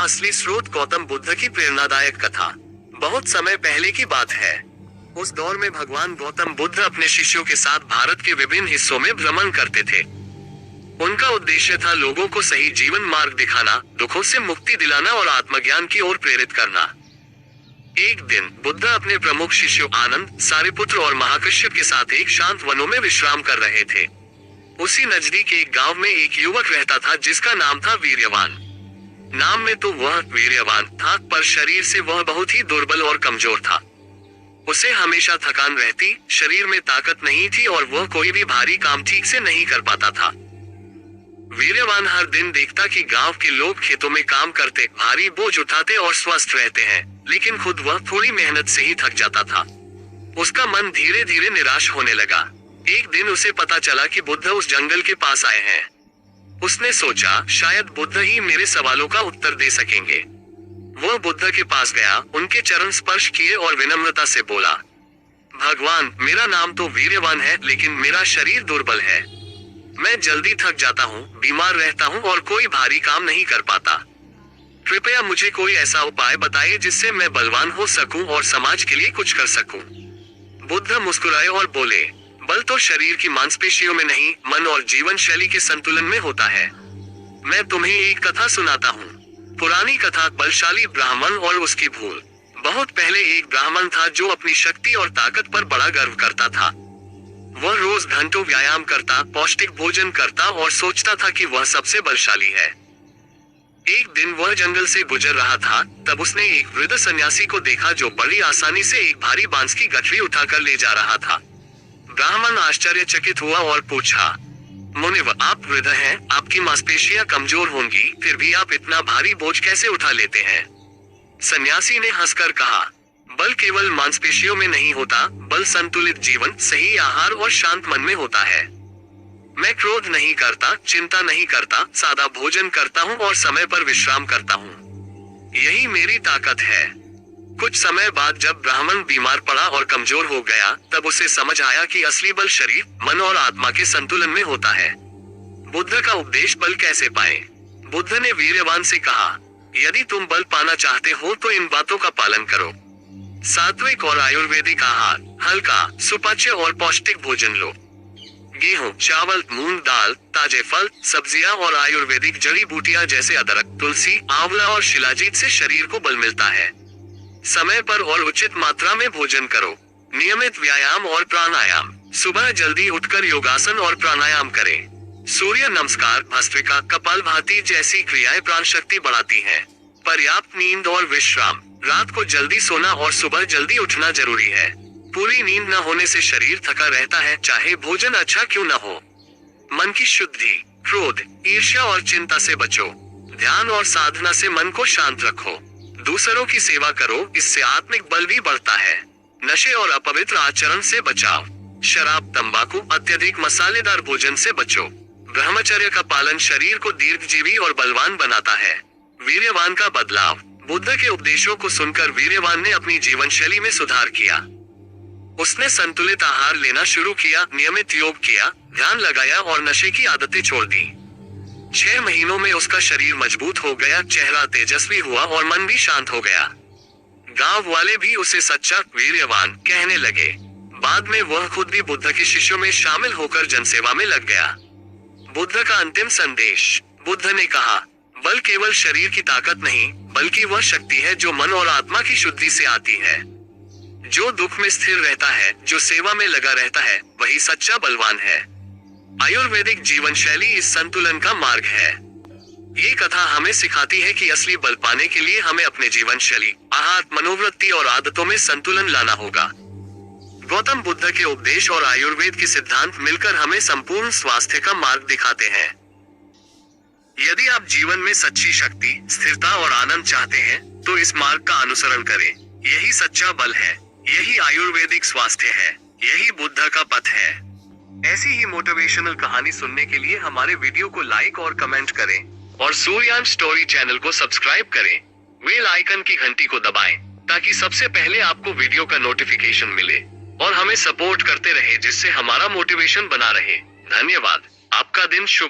असली स्रोत गौतम बुद्ध की प्रेरणादायक कथा। बहुत समय पहले की बात है। उस दौर में भगवान गौतम बुद्ध अपने शिष्यों के साथ भारत के विभिन्न हिस्सों में भ्रमण करते थे। उनका उद्देश्य था लोगों को सही जीवन मार्ग दिखाना, दुखों से मुक्ति दिलाना और आत्मज्ञान की ओर प्रेरित करना। एक दिन बुद्ध अपने प्रमुख शिष्यों आनंद, सारिपुत्र और महाकश्यप के साथ एक शांत वनों में विश्राम कर रहे थे। उसी नजदीक एक गांव में एक युवक रहता था जिसका नाम था वीर्यवान। नाम में तो वह वीर्यवान था, पर शरीर से वह बहुत ही दुर्बल और कमजोर था। उसे हमेशा थकान रहती, शरीर में ताकत नहीं थी और वह कोई भी भारी काम ठीक से नहीं कर पाता था। वीर्यवान हर दिन देखता कि गांव के लोग खेतों में काम करते, भारी बोझ उठाते और स्वस्थ रहते हैं, लेकिन खुद वह थोड़ी मेहनत से ही थक जाता था। उसका मन धीरे धीरे निराश होने लगा। एक दिन उसे पता चला कि बुद्ध उस जंगल के पास आए हैं। उसने सोचा, शायद बुद्ध ही मेरे सवालों का उत्तर दे सकेंगे। वह बुद्ध के पास गया, उनके चरण स्पर्श किए और विनम्रता से बोला, भगवान, मेरा नाम तो वीर्यवान है, लेकिन मेरा शरीर दुर्बल है। मैं जल्दी थक जाता हूँ, बीमार रहता हूँ और कोई भारी काम नहीं कर पाता। कृपया मुझे कोई ऐसा उपाय बताइए जिससे मैं बलवान हो सकूं और समाज के लिए कुछ कर सकूं। बुद्ध मुस्कुराए और बोले, बल तो शरीर की मांसपेशियों में नहीं, मन और जीवन शैली के संतुलन में होता है। मैं तुम्हें एक कथा सुनाता हूँ। पुरानी कथा, बलशाली ब्राह्मण और उसकी भूल। बहुत पहले एक ब्राह्मण था जो अपनी शक्ति और ताकत पर बड़ा गर्व करता था। वह रोज घंटों व्यायाम करता, पौष्टिक भोजन करता और सोचता था कि वह सबसे बलशाली है। एक दिन वह जंगल से गुजर रहा था, तब उसने एक वृद्ध सन्यासी को देखा जो बड़ी आसानी से एक भारी बांस की गठरी उठाकर ले जा रहा था। ब्राह्मण आश्चर्यचकित हुआ और पूछा, मुनिवर, आप वृद्ध हैं, आपकी मांसपेशियां कमजोर होंगी, फिर भी आप इतना भारी बोझ कैसे उठा लेते हैं? सन्यासी ने हंसकर कहा, बल केवल मांसपेशियों में नहीं होता, बल संतुलित जीवन, सही आहार और शांत मन में होता है। मैं क्रोध नहीं करता, चिंता नहीं करता, सादा भोजन करता हूँ और समय पर विश्राम करता हूँ। यही मेरी ताकत है। कुछ समय बाद जब ब्राह्मण बीमार पड़ा और कमजोर हो गया, तब उसे समझ आया कि असली बल शरीर, मन और आत्मा के संतुलन में होता है। बुद्ध का उपदेश, बल कैसे पाए? बुद्ध ने वीर्यवान से कहा, यदि तुम बल पाना चाहते हो तो इन बातों का पालन करो। सात्विक और आयुर्वेदिक आहार, हल्का, सुपाच्य और पौष्टिक भोजन लो। गेहूं, चावल, मूंग दाल, ताजे फल, सब्जियां और आयुर्वेदिक जड़ी बूटियां जैसे अदरक, तुलसी, आंवला और शिलाजीत से शरीर को बल मिलता है। समय पर और उचित मात्रा में भोजन करो। नियमित व्यायाम और प्राणायाम, सुबह जल्दी उठकर योगासन और प्राणायाम करें। सूर्य नमस्कार, भस्त्रिका, कपालभाति जैसी क्रियाएं प्राण शक्ति बढ़ाती हैं। पर्याप्त नींद और विश्राम, रात को जल्दी सोना और सुबह जल्दी उठना जरूरी है। पूरी नींद न होने से शरीर थका रहता है, चाहे भोजन अच्छा क्यों न हो। मन की शुद्धि, क्रोध, ईर्ष्या और चिंता से बचो। ध्यान और साधना से मन को शांत रखो। दूसरों की सेवा करो, इससे आत्मिक बल भी बढ़ता है। नशे और अपवित्र आचरण से बचाव। शराब, तंबाकू, अत्यधिक मसालेदार भोजन से बचो। ब्रह्मचर्य का पालन शरीर को दीर्घजीवी और बलवान बनाता है। वीर्यवान का बदलाव। बुद्ध के उपदेशों को सुनकर वीर्यवान ने अपनी जीवन शैली में सुधार किया। उसने संतुलित आहार लेना शुरू किया, नियमित योग किया, ध्यान लगाया और नशे की आदतें छोड़ दी। 6 महीनों में उसका शरीर मजबूत हो गया, चेहरा तेजस्वी हुआ और मन भी शांत हो गया। गांव वाले भी उसे सच्चा वीर्यवान कहने लगे। बाद में वह खुद भी बुद्ध के शिष्यों में शामिल होकर जनसेवा में लग गया। बुद्ध का अंतिम संदेश। बुद्ध ने कहा, बल केवल शरीर की ताकत नहीं, बल्कि वह शक्ति है जो मन और आत्मा की शुद्धि से आती है। जो दुख में स्थिर रहता है, जो सेवा में लगा रहता है, वही सच्चा बलवान है। आयुर्वेदिक जीवन शैली इस संतुलन का मार्ग है। ये कथा हमें सिखाती है कि असली बल पाने के लिए हमें अपने जीवन शैली, आहार, मनोवृत्ति और आदतों में संतुलन लाना होगा। गौतम बुद्ध के उपदेश और आयुर्वेद के सिद्धांत मिलकर हमें संपूर्ण स्वास्थ्य का मार्ग दिखाते हैं। यदि आप जीवन में सच्ची शक्ति, स्थिरता और आनंद चाहते हैं, तो इस मार्ग का अनुसरण करें। यही सच्चा बल है, यही आयुर्वेदिक स्वास्थ्य है, यही बुद्ध का पथ है। ऐसी ही मोटिवेशनल कहानी सुनने के लिए हमारे वीडियो को लाइक और कमेंट करें और सूर्यांश स्टोरी चैनल को सब्सक्राइब करें। बेल आइकन की घंटी को दबाएं ताकि सबसे पहले आपको वीडियो का नोटिफिकेशन मिले और हमें सपोर्ट करते रहे, जिससे हमारा मोटिवेशन बना रहे। धन्यवाद। आपका दिन शुभ